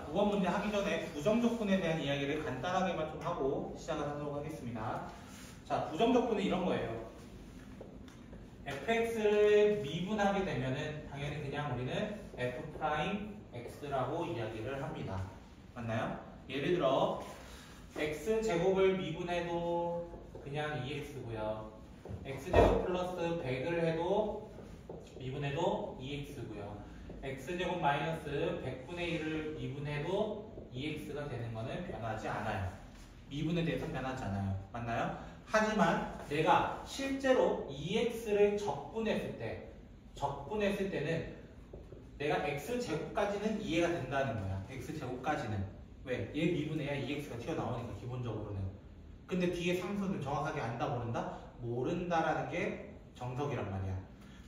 자, 9번 문제 하기 전에 부정조건에 대한 이야기를 간단하게만 좀 하고 시작을 하도록 하겠습니다. 자, 부정조건은 이런 거예요. fx를 미분하게 되면은 당연히 그냥 우리는 f'x라고 이야기를 합니다. 맞나요? 예를 들어 x제곱을 미분해도 그냥 2x고요. x제곱 플러스 100을 해도 미분해도 2x고요. x제곱 마이너스 100분의 1을 미분해도 2x가 되는 거는 변하지 않아요. 미분에 대해서 변하지 않아요. 맞나요? 하지만 내가 실제로 2x를 적분했을 때는 내가 x제곱까지는 이해가 된다는 거야. x제곱까지는. 왜? 얘 미분해야 2x가 튀어나오니까 기본적으로는. 근데 뒤에 상수는 정확하게 안다 모른다? 모른다라는 게 정석이란 말이야.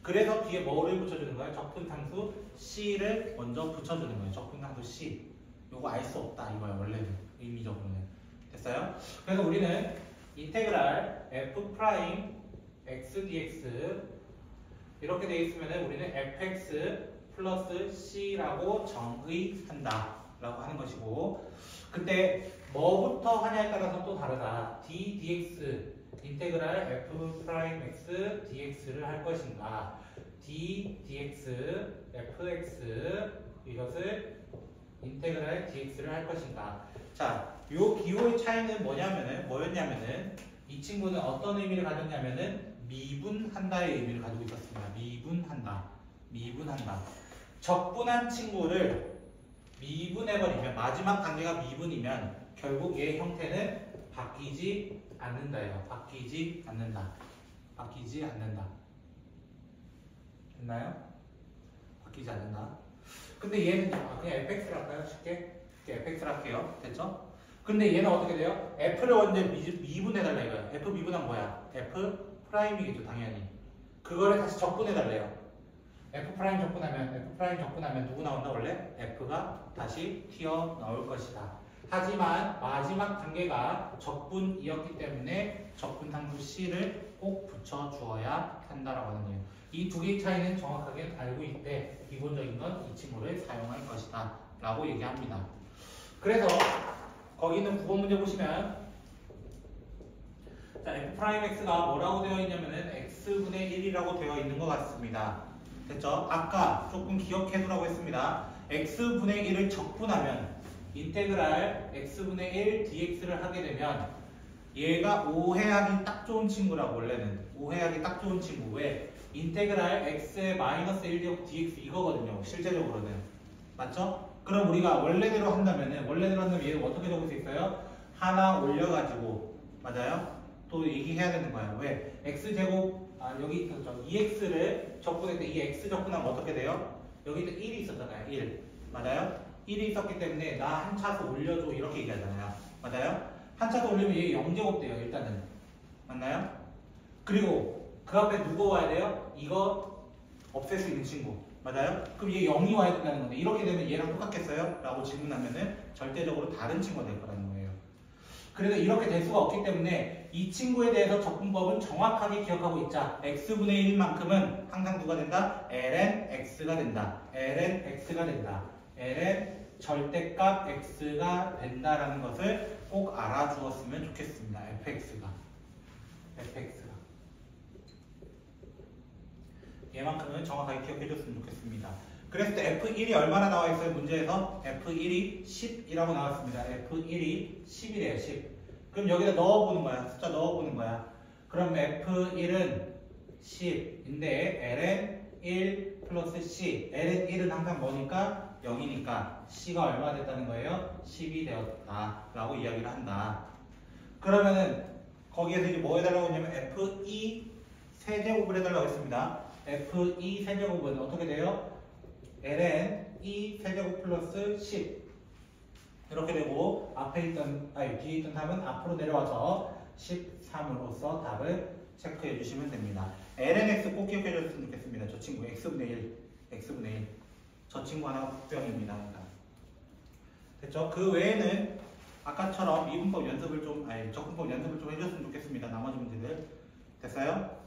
그래서 뒤에 뭐를 붙여주는 거야? 적분상수 c를 먼저 붙여주는 거예요. 적분상수 c. 요거 알 수 없다 이거야 원래는. 의미적으로는. 됐어요? 그래서 우리는 인테그랄 f 프라임 x dx 이렇게 돼 있으면 우리는 fx 플러스 c라고 정의한다 라고 하는 것이고, 그때 뭐부터 하냐에 따라서 또 다르다. d dx 인테그랄 f 프라임 x dx를 할 것인가, d dx fx 이것을 인테그랄 dx를 할 것인가. 자, 요 기호의 차이는 뭐였냐면은 이 친구는 어떤 의미를 가졌냐면은 미분한다의 의미를 가지고 있었습니다. 미분한다. 적분한 친구를 미분해버리면, 마지막 단계가 미분이면 결국 얘의 형태는 바뀌지 않는다예요. 바뀌지 않는다. 됐나요? 바뀌지 않는다. 근데 얘는 그냥 fx를 할까요? 쉽게 fx를 할게요. 됐죠? 근데 얘는 어떻게 돼요? f를 먼저 미분해달라 이거야. f 미분한 뭐야? f 프라임이겠죠 당연히. 그거를 다시 적분해달래요. f 프라임 적분하면 누구 나온다 원래? f가 다시 튀어나올 것이다. 하지만 마지막 단계가 적분이었기 때문에 적분상수 c를 꼭 붙여주어야 한다라고 하는 거예요. 이 두 개의 차이는 정확하게 알고 있대. 기본적인 건 이 친구를 사용할 것이다 라고 얘기합니다. 그래서 거기는 9번 문제 보시면, 자, f'x가 뭐라고 되어 있냐면은 x분의 1이라고 되어 있는 것 같습니다. 됐죠? 아까 조금 기억해두라고 했습니다. x분의 1을 적분하면 인테그랄 x분의 1 dx를 하게 되면 얘가 오해하기 딱 좋은 친구라고. 원래는 오해하기 딱 좋은 친구. 왜? 인테그랄 x의 마이너스 1제곱 dx 이거거든요. 실제적으로는. 맞죠? 그럼 우리가 원래대로 한다면 얘를 어떻게 적을 수 있어요? 하나 올려가지고, 맞아요? 또 얘기해야 되는 거야. 왜? x제곱, 여기 있었죠. 2x를 적분했을 때 이 x 적분하면 어떻게 돼요? 여기도 1이 있었잖아요. 1. 맞아요? 1이 있었기 때문에 나 한 차수 올려줘 이렇게 얘기하잖아요. 맞아요? 한 차수 올리면 얘 0제곱 돼요. 일단은. 맞나요? 그리고 그 앞에 누구 와야 돼요? 이거 없앨 수 있는 친구. 맞아요? 그럼 얘 0이 와야 된다는 건데 이렇게 되면 얘랑 똑같겠어요? 라고 질문하면은 절대적으로 다른 친구가 될 거라는 거예요. 그래서 이렇게 될 수가 없기 때문에 이 친구에 대해서 적분법은 정확하게 기억하고 있자. x분의 1만큼은 항상 누가 된다? ln x가 된다. ln 절대값 x가 된다라는 것을 꼭 알아주었으면 좋겠습니다. fx가. 얘만큼은 정확하게 기억해줬으면 좋겠습니다. 그랬을 때 F1이 얼마나 나와 있어요? 문제에서 F1이 10이라고 나왔습니다. F1이 10이래요. 10. 그럼 여기다 넣어보는 거야. 숫자 넣어보는 거야. 그럼 F1은 10인데 ln 1 플러스 c. ln 1은 항상 뭐니까? 0이니까 c가 얼마 됐다는 거예요? 10이 되었다 라고 이야기를 한다. 그러면은 거기에서 이제 뭐 해달라고 했냐면 F2 세제곱을 해달라고 했습니다. F2 세제곱은 어떻게 돼요? ln 2 세제곱 플러스 10 이렇게 되고, 뒤에 있던 답은 앞으로 내려와서 13으로서 답을 체크해 주시면 됩니다. lnx 꼭 기억해 줬으면 좋겠습니다. 저 친구 x분의 1 저 친구 하나가 국병입니다. 됐죠? 그 외에는 아까처럼 미분법 연습을 적분법 연습을 좀 해줬으면 좋겠습니다. 나머지 문제들. 됐어요?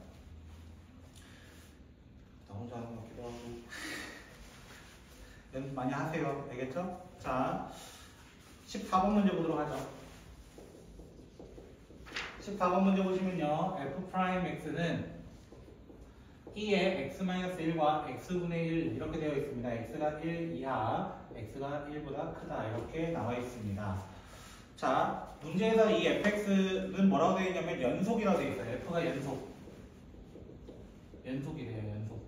나 혼자 하는 것 같기도 하고. 연습 많이 하세요. 알겠죠? 자, 14번 문제 보도록 하죠. 14번 문제 보시면요. f'x는 e의 x-1과 x분의 1 이렇게 되어 있습니다. x가 1 이하, x가 1보다 크다 이렇게 나와 있습니다. 자, 문제에서 이 fx는 뭐라고 되어 있냐면 연속이라고 되어 있어요. f가 연속이래요. 연속.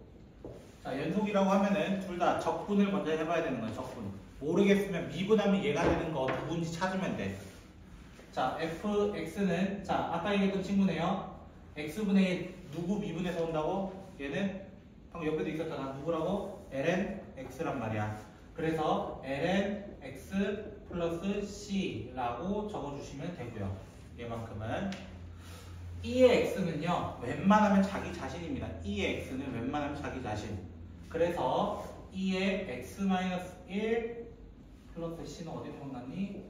자, 연속이라고 하면은 둘 다 적분을 먼저 해봐야 되는 거예요. 적분. 모르겠으면 미분하면 얘가 되는 거 누군지 찾으면 돼. 자, fx는 자 아까 얘기했던 친구네요. x분의 1 누구 미분해서 온다고? 얘는 방금 옆에도 있었잖아. 누구라고? ln x란 말이야. 그래서 ln x 플러스 c라고 적어주시면 되고요. 얘만큼은 e의 x는요. 웬만하면 자기 자신입니다. e의 x는 웬만하면 자기 자신. 그래서 e의 x-1 플러스 c는 어디로 만났니?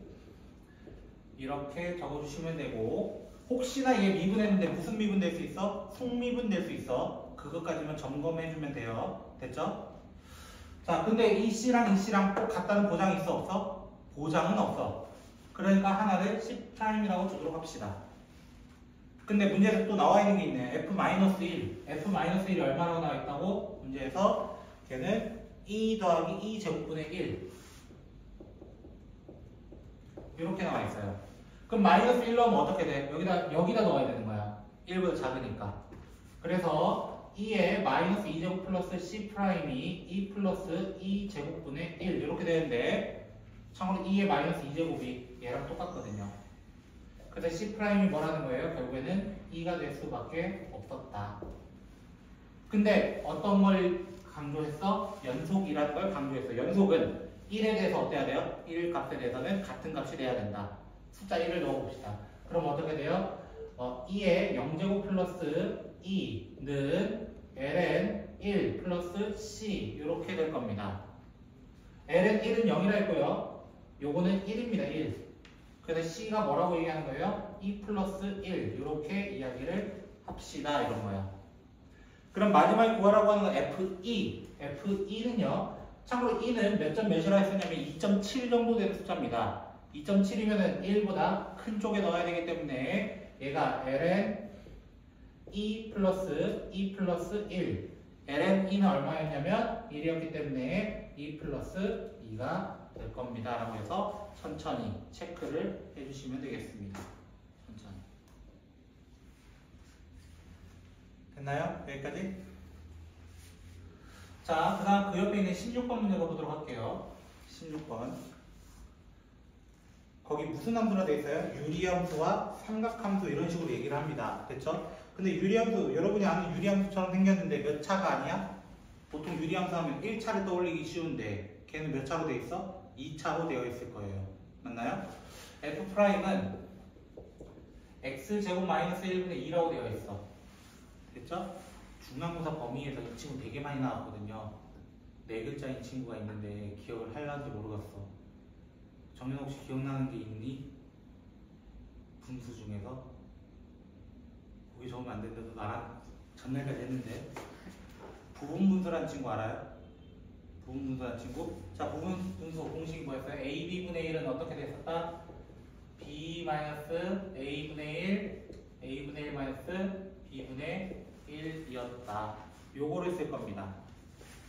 이렇게 적어주시면 되고 혹시나 얘 미분했는데 무슨 미분 될 수 있어? 속미분 될 수 있어. 그것까지만 점검해주면 돼요. 됐죠? 자, 근데 이 C랑 이 C랑 꼭 같다는 보장이 있어? 없어? 보장은 없어. 그러니까 하나를 C'이라고 주도록 합시다. 근데 문제에서 또 나와 있는 게 있네. F-1. F-1이 얼마라고 나와 있다고? 문제에서 걔는 E 더하기 E 제곱분의 1. 이렇게 나와 있어요. 그럼 마이너스 1 넣으면 어떻게 돼? 여기다 넣어야 되는 거야. 1보다 작으니까. 그래서 2에 마이너스 2제곱 플러스 C'이 2 플러스 2제곱분의 1 이렇게 되는데 참고로 2에 마이너스 2제곱이 얘랑 똑같거든요. 그래서 C'이 뭐라는 거예요? 결국에는 2가 될 수밖에 없었다. 근데 어떤 걸 강조했어? 연속이라는 걸 강조했어. 연속은 1에 대해서 어때야 돼요? 1 값에 대해서는 같은 값이 돼야 된다. 숫자 1을 넣어봅시다. 그럼 어떻게 돼요? 2의 0제곱 플러스 2는 ln 1 플러스 c 이렇게 될 겁니다. ln 1은 0이라 했고요. 요거는 1입니다. 1. 그래서 c가 뭐라고 얘기하는 거예요? 2 플러스 1 이렇게 이야기를 합시다. 이런 거예요. 그럼 마지막에 구하라고 하는 건 f2. f2는요. 참고로 2는 몇 점 몇이라 했었냐면 2.7 정도 되는 숫자입니다. 2.7이면 1보다 큰 쪽에 넣어야 되기 때문에 얘가 ln 2 플러스 2 플러스 1 ln 2는 얼마였냐면 1이었기 때문에 2 플러스 2가 될 겁니다. 라고 해서 천천히 체크를 해주시면 되겠습니다. 천천히. 됐나요? 여기까지? 자, 그 다음 그 옆에 있는 16번 문제 가보도록 할게요. 16번. 거기 무슨 함수라 되어 있어요? 유리함수와 삼각함수 이런 식으로 얘기를 합니다. 됐죠? 근데 유리함수, 여러분이 아는 유리함수처럼 생겼는데 몇 차가 아니야? 보통 유리함수 하면 1차를 떠올리기 쉬운데 걔는 몇 차로 되어 있어? 2차로 되어 있을 거예요. 맞나요? F'은 x제곱 마이너스 1분의 2라고 되어 있어. 됐죠? 중간고사 범위에서 이 친구 되게 많이 나왔거든요. 4글자인 친구가 있는데 기억을 할란지 모르겠어. 정연 혹시 기억나는 게 있니? 분수 중에서? 보기 좋으면 안 된다도 나랑 전날까지 했는데 부분분수라는 친구 알아요? 부분분수라는 친구? 자, 부분분수 공식이 뭐였어요? AB분의 1은 어떻게 됐었다? B-A분의 1 A분의 1 마이너스 B분의 1이었다. 요거를 쓸 겁니다.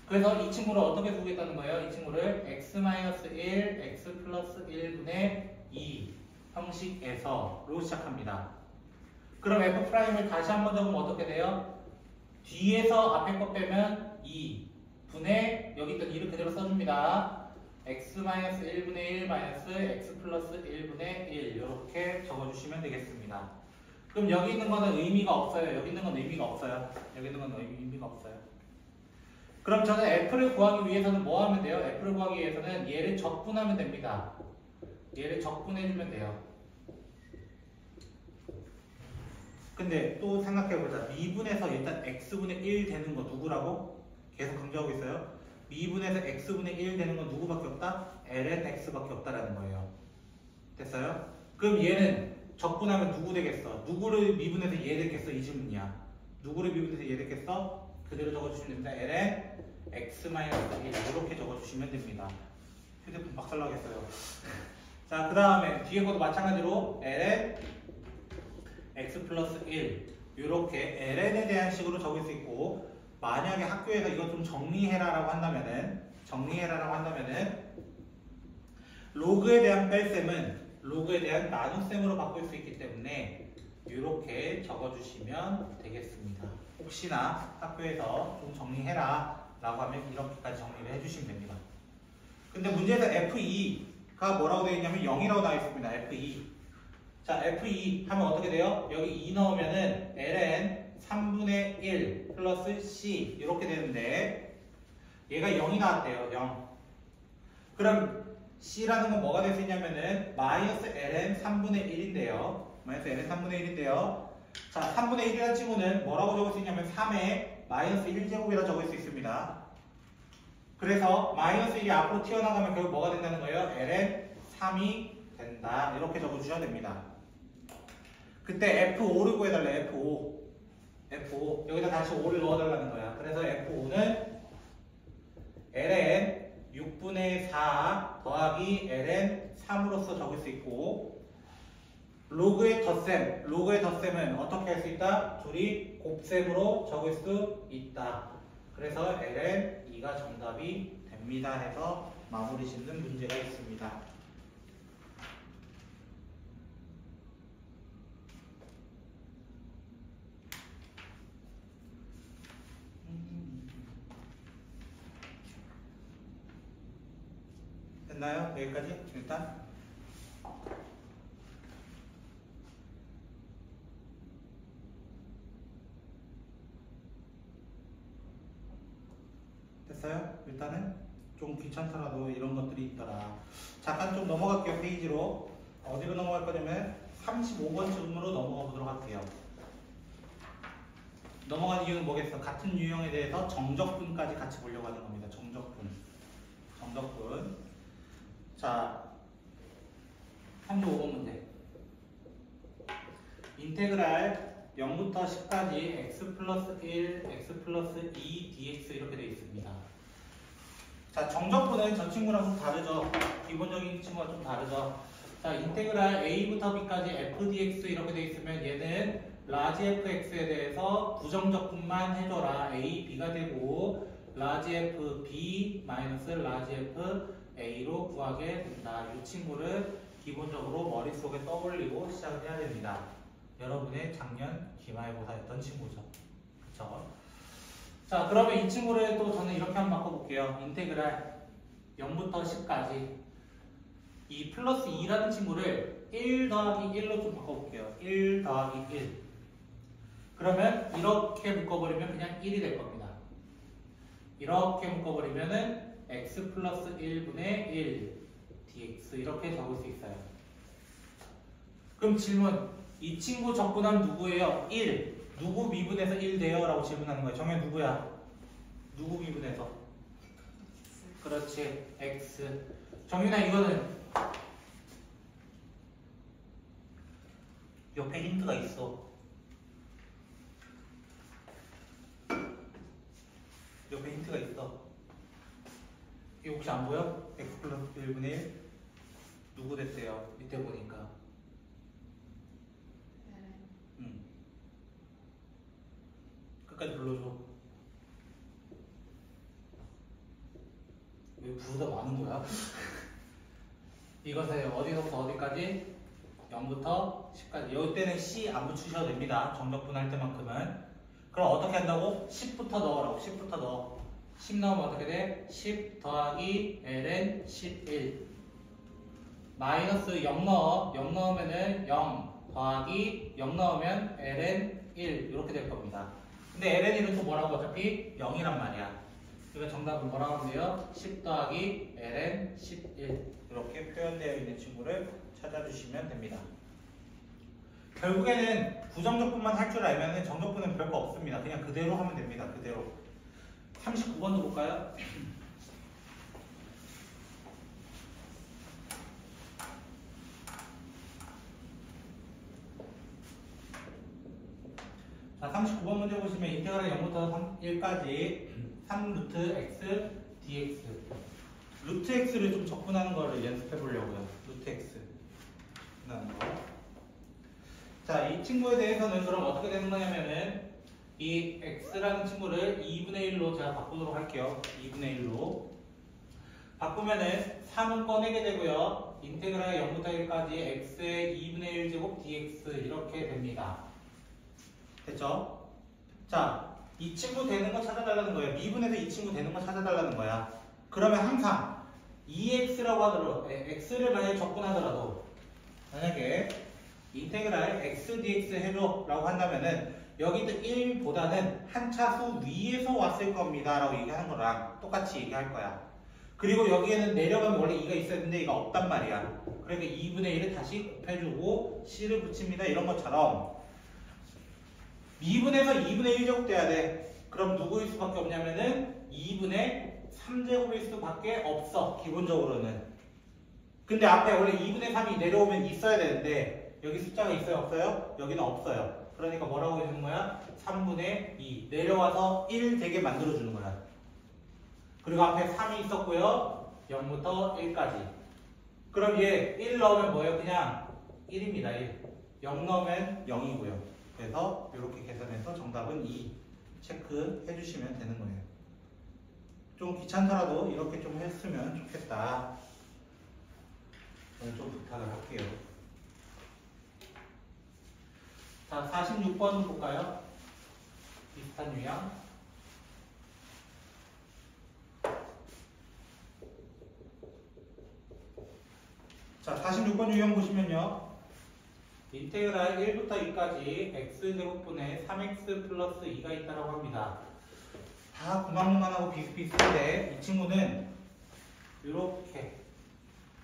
그래서 이 친구를 어떻게 쓰겠다는 거예요? 이 친구를 x-1, x 플러스 1분의 2 형식에서로 시작합니다. 그럼 f'을 다시 한번 적으면 어떻게 돼요? 뒤에서 앞에 거 빼면 2 분의 여기 있던 2를 그대로 써줍니다. x-1분의 1 마이너스 x 플러스 1분의 1 이렇게 적어주시면 되겠습니다. 그럼 여기 있는 거는 의미가 없어요. 여기 있는 건 의미가 없어요. 여기 있는 건 의미가 없어요. 그럼 저는 f를 구하기 위해서는 뭐 하면 돼요? f를 구하기 위해서는 얘를 적분하면 됩니다. 얘를 적분해주면 돼요. 근데 또 생각해보자. 미분에서 일단 x분의 1 되는 거 누구라고? 계속 강조하고 있어요. 미분에서 x분의 1 되는 건 누구밖에 없다? ln x밖에 없다라는 거예요. 됐어요? 그럼 얘는 적분하면 누구 되겠어? 누구를 미분해서 얘 되겠어? 이 질문이야. 누구를 미분해서 얘 되겠어? 그대로 적어주시면 됩니다. ln x-1 이렇게 적어주시면 됩니다. 휴대폰 박살나겠어요. 자, 그 다음에 뒤에 것도 마찬가지로 ln x 플러스 1 이렇게 ln에 대한 식으로 적을 수 있고, 만약에 학교에서 이거 좀 정리해라라고 한다면은 로그에 대한 뺄셈은 로그에 대한 나눗셈으로 바꿀 수 있기 때문에 이렇게 적어주시면 되겠습니다. 혹시나 학교에서 좀 정리해라 라고 하면 이렇게까지 정리를 해주시면 됩니다. 근데 문제에서 F2가 뭐라고 되어 있냐면 0이라고 나와 있습니다. F2. 자, F2 하면 어떻게 돼요? 여기 2 넣으면은 ln 3분의 1 플러스 c 이렇게 되는데, 얘가 0이 나왔대요. 0. 그럼 c라는 건 뭐가 될 수 있냐면은 마이너스 ln 3분의 1인데요. 마이너스 ln 3분의 1인데요. 자, 3분의 1이라는 친구는 뭐라고 적을 수 있냐면 3의 마이너스 1제곱이라고 적을 수 있습니다. 그래서 마이너스 1이 앞으로 튀어나가면 결국 뭐가 된다는 거예요? ln 3이 된다. 이렇게 적어주셔야 됩니다. 그때 F5를 구해달래. F5 여기다 다시 5를 넣어달라는 거야. 그래서 F5는 ln 6분의 4 더하기 ln 3으로서 적을 수 있고, 로그의 덧셈은 어떻게 할 수 있다? 둘이 곱셈으로 적을 수 있다. 그래서 ln 2가 정답이 됩니다 해서 마무리 짓는 문제가 있습니다. 됐나요? 여기까지? 일단 됐어요? 일단은 좀 귀찮더라도 이런 것들이 있더라. 잠깐 좀 넘어갈게요. 페이지로. 어디로 넘어갈 거냐면 35번쯤으로 넘어가 보도록 할게요. 넘어가는 이유는 뭐겠어? 같은 유형에 대해서 정적분까지 같이 보려고 하는 겁니다. 정적분. 자, 35번 문제. 인테그랄 0부터 10까지 x 플러스 1, x 플러스 2 dx 이렇게 되어 있습니다. 자, 정적분은 저 친구랑 좀 다르죠? 기본적인 친구가 좀 다르죠? 자, 인테그랄 a부터 b까지 f dx 이렇게 되어 있으면 얘는 라지 fx에 대해서 부정적분만 해줘라. a, b가 되고 라지 f b 마이너스 라지 f a로 구하게 된다. 이 친구를 기본적으로 머릿속에 떠올리고 시작을 해야 됩니다. 여러분의 작년 기말고사였던 친구죠. 그쵸? 자, 그러면 이 친구를 또 저는 이렇게 한번 바꿔볼게요. 인테그랄 0부터 10까지 이 플러스 2라는 친구를 1 더하기 1로 좀 바꿔볼게요. 1 더하기 1. 그러면 이렇게 묶어버리면 그냥 1이 될 겁니다. 이렇게 묶어버리면은 x 플러스 1분의 1 dx 이렇게 적을 수 있어요. 그럼 질문, 이 친구 적분하면 누구예요? 1. 누구 미분해서 1 돼요? 라고 질문하는 거예요. 정현 누구야? 누구 미분해서? 그렇지, x. 정윤아, 이거는 옆에 힌트가 있어. 옆에 힌트가 있어. 이거 혹시 안 보여? x 플러스 1분의 1 누구 됐대요? 밑에 보니까. 끝까지 불러줘. 왜 부르다 많은 거야? 이것을 어디서부터 어디까지? 0부터 10까지. 이때는 C 안 붙이셔도 됩니다. 정적분 할 때만큼은. 그럼 어떻게 한다고? 10부터 넣으라고. 10부터 넣어. 10 넣으면 어떻게 돼? 10 더하기 ln 11 마이너스 0 넣어. 0 넣으면은 0 더하기 0 넣으면 ln 1 이렇게 될 겁니다. 근데 ln 1은 또 뭐라고? 어차피 0이란 말이야. 그러니까 정답은 뭐라고 하면 돼요? 10 더하기 ln 11 이렇게 표현되어 있는 친구를 찾아주시면 됩니다. 결국에는 부정적분만 할 줄 알면 정적분은 별거 없습니다. 그냥 그대로 하면 됩니다. 그대로. 39번도 볼까요? 자, 39번 문제 보시면 인테그랄 0부터 1까지 3루트 x dx 루트 x를 좀 접근하는 거를 연습해 보려고요. 루트 x 접근하는 거. 자, 이 친구에 대해서는 그럼 어떻게 되는 거냐면은 이 x라는 친구를 2분의 1로 제가 바꾸도록 할게요. 2분의 1로 바꾸면은 3은 꺼내게 되고요. 인테그랄 0부터 1까지 x의 2분의 1제곱 dx 이렇게 됩니다. 됐죠? 자, 이 친구 되는 거 찾아달라는 거예요. 미분에서 이 친구 되는 거 찾아달라는 거야. 그러면 항상 2x라고 하더라도 x를 만약에 접근하더라도 만약에 인테그랄 x dx 해줘 라고 한다면은 여기도 1보다는 한 차수 위에서 왔을 겁니다 라고 얘기하는 거랑 똑같이 얘기할 거야. 그리고 여기에는 내려가면 원래 2가 있어야 되는데 2가 없단 말이야. 그러니까 2분의 1을 다시 곱해주고 c를 붙입니다. 이런 것처럼 미분에서 2분의 1제곱 돼야 돼. 그럼 누구일 수밖에 없냐면은 2분의 3제곱일 수밖에 없어. 기본적으로는. 근데 앞에 원래 2분의 3이 내려오면 있어야 되는데 여기 숫자가 있어요? 없어요? 여기는 없어요. 그러니까 뭐라고 해주는 거야? 3분의 2 내려와서 1 되게 만들어주는 거야. 그리고 앞에 3이 있었고요. 0부터 1까지. 그럼 얘 1 넣으면 뭐예요? 그냥 1입니다. 1. 0 넣으면 0이고요. 그래서 이렇게 계산해서 정답은 2 체크해 주시면 되는 거예요. 좀 귀찮더라도 이렇게 좀 했으면 좋겠다. 저는 좀 부탁을 할게요. 자, 46번 볼까요? 비슷한 유형. 자, 46번 유형 보시면요. 인테그랄 1부터 2까지 x제곱분의 3x 플러스 2가 있다고 합니다. 다 구만구만하고 비슷비슷한데 이 친구는 이렇게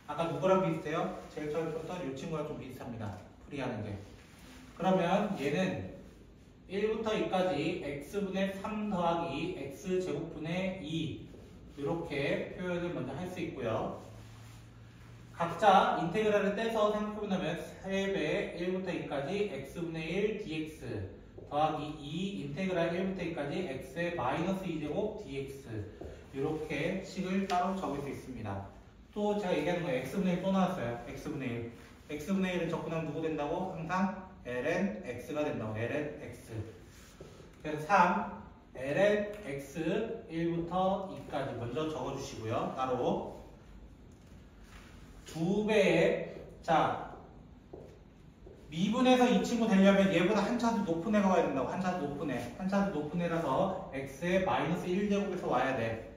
아까 누구랑 비슷해요? 제일 처음에 썼던 이 친구랑 좀 비슷합니다. 풀이하는 게. 그러면 얘는 1부터 2까지 x분의 3 더하기 x제곱분의 2 이렇게 표현을 먼저 할 수 있고요. 각자 인테그랄을 떼서 생각해본다면 3배 1부터 2까지 x분의 1 dx 더하기 2 인테그랄 1부터 2까지 x의 마이너스 2제곱 dx 이렇게 식을 따로 적을 수 있습니다. 또 제가 얘기하는 거예요. x분의 1 또 나왔어요. x분의 1. x분의 1을 접근하면 누구 된다고? 항상 ln x가 된다고. ln x. 그래서 3 ln x 1부터 2까지 먼저 적어주시고요. 따로 2배의 자 미분에서 이 친구 되려면 얘보다 한 차수 높은 애가 와야 된다고. 한 차수 높은 애. 한 차수 높은 애라서 x의 마이너스 1제곱에서 와야 돼.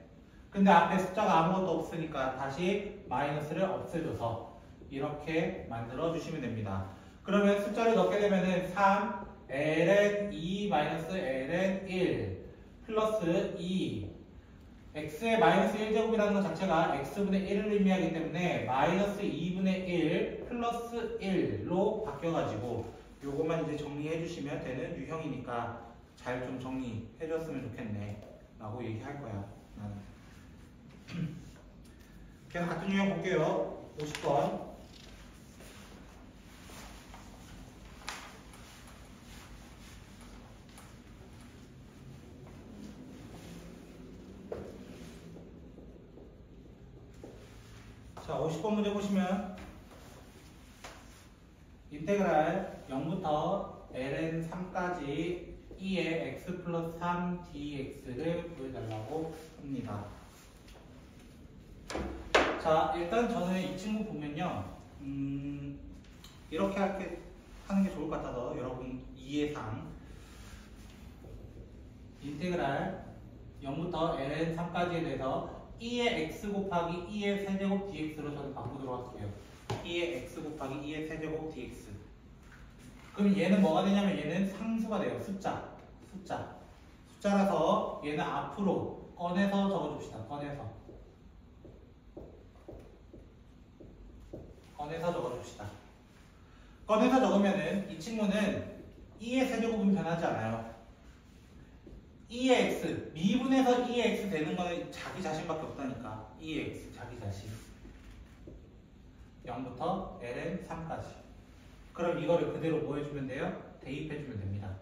근데 앞에 숫자가 아무것도 없으니까 다시 마이너스를 없애줘서 이렇게 만들어 주시면 됩니다. 그러면 숫자를 넣게 되면은 3 ln 2 마이너스 ln 1 플러스 2 x의 마이너스 1제곱이라는 것 자체가 x분의 1을 의미하기 때문에 마이너스 2분의 1 플러스 1로 바뀌어가지고 요것만 이제 정리해 주시면 되는 유형이니까 잘 좀 정리해 줬으면 좋겠네 라고 얘기할 거야. 나는. 그냥 같은 유형 볼게요. 50번. 자, 50번 문제 보시면 인테그랄 0부터 ln 3까지 2의 x 플러스 3 dx를 구해달라고 합니다. 자, 일단 저는 이 친구 보면요. 이렇게 하는 게 좋을 것 같아서 여러분 이해상 인테그랄 0부터 ln 3까지에 대해서 2의 x 곱하기 2의 세제곱 dx로 저는 바꾸도록 할게요. 2의 x 곱하기 2의 세제곱 dx. 그럼 얘는 뭐가 되냐면 얘는 상수가 돼요. 숫자라서 얘는 앞으로 꺼내서 적어줍시다. 꺼내서 적어줍시다. 꺼내서 적으면은 이 친구는 2의 세제곱은 변하지 않아요. 2의 x, 미분에서 2의 x 되는 거는 자기 자신밖에 없다니까. 2의 x, 자기 자신. 0부터 ln 3까지. 그럼 이거를 그대로 뭐 해주면 돼요? 대입해주면 됩니다.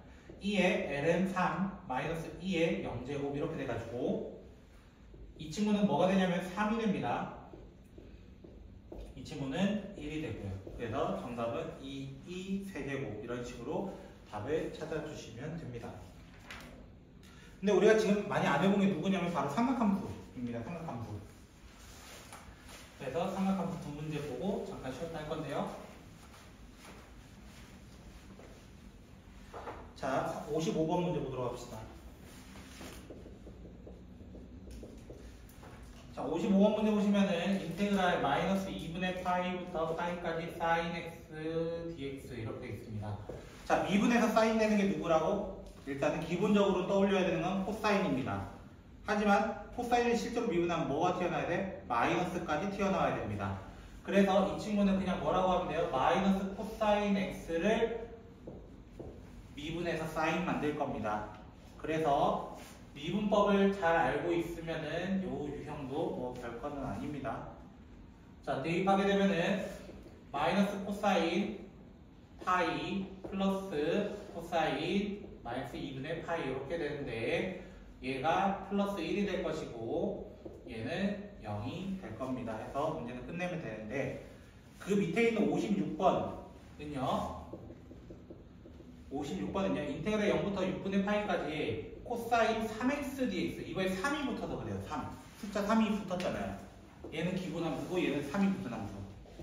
2의 ln 3 마이너스 2의 0제곱 이렇게 돼가지고 이 친구는 뭐가 되냐면 3이 됩니다. 이 친구는 1이 되고요. 그래서 정답은 2 세제곱 이런 식으로 답을 찾아주시면 됩니다. 근데 우리가 지금 많이 안 해본 게 누구냐면 바로 삼각함수입니다. 삼각함수. 그래서 삼각함수 두 문제 보고 잠깐 쉬었다 할 건데요. 자, 55번 문제 보도록 합시다. 자, 55번 문제 보시면은 인테그랄 마이너스 2분의 파이부터 사인까지 사인 x dx 이렇게 되어 있습니다. 자, 미분에서 사인 되는 게 누구라고? 일단은 기본적으로 떠올려야 되는 건 코사인입니다. 하지만 코사인을 실제로 미분하면 뭐가 튀어나와야 돼? 마이너스까지 튀어나와야 됩니다. 그래서 이 친구는 그냥 뭐라고 하면 돼요? 마이너스 코사인 x를 미분해서 사인 만들 겁니다. 그래서 미분법을 잘 알고 있으면은 요 유형도 뭐 별거는 아닙니다. 자, 대입하게 되면은 마이너스 코사인 파이 플러스 코사인 마이너스 2분의 파이 이렇게 되는데 얘가 플러스 1이 될 것이고 얘는 0이 될 겁니다. 해서 문제는 끝내면 되는데 그 밑에 있는 56번은요. 56번은요. 인테그랄 0부터 6분의 파이까지 코사인 3x dx 이거에 3이 붙어서 그래요. 3 숫자 3이 붙었잖아요. 얘는 기본함수고 얘는 3이 붙은 함수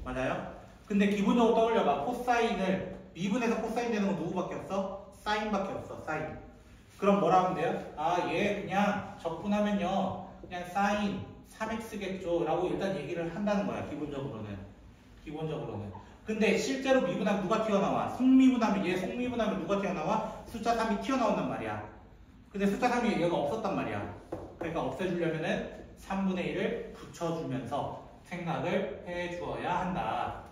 맞아요? 근데 기본적으로 떠올려봐. 코사인을 미분해서 코사인 되는 건 누구밖에 없어? 사인밖에 없어. 사인. 그럼 뭐라 하면 돼요? 아, 얘 그냥 적분하면요 그냥 사인 3x겠죠 라고 일단 얘기를 한다는 거야. 기본적으로는 근데 실제로 미분하면 누가 튀어나와? 속미분하면 얘 속미분하면 누가 튀어나와? 숫자 3이 튀어나온단 말이야. 근데 숫자 3이 얘가 없었단 말이야. 그러니까 없애주려면은 3분의 1을 붙여주면서 생각을 해주어야 한다.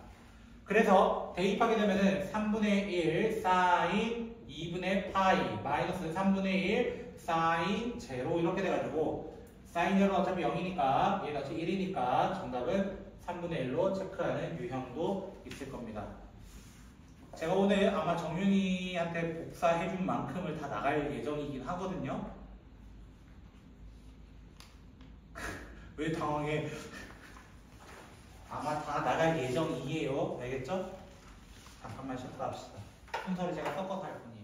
그래서 대입하게 되면은 3분의 1 사인 2분의 파이 마이너스 3분의 1 사인 제로 이렇게 돼가지고 사인 제로는 어차피 0이니까 얘가 1이니까 정답은 3분의 1로 체크하는 유형도 있을 겁니다. 제가 오늘 아마 정윤이한테 복사해준 만큼을 다 나갈 예정이긴 하거든요. 왜 당황해? 아마 다 나갈 예정이에요. 알겠죠? 잠깐만 쉬었다 합시다. 순서를 제가 섞어서 할 뿐이에요.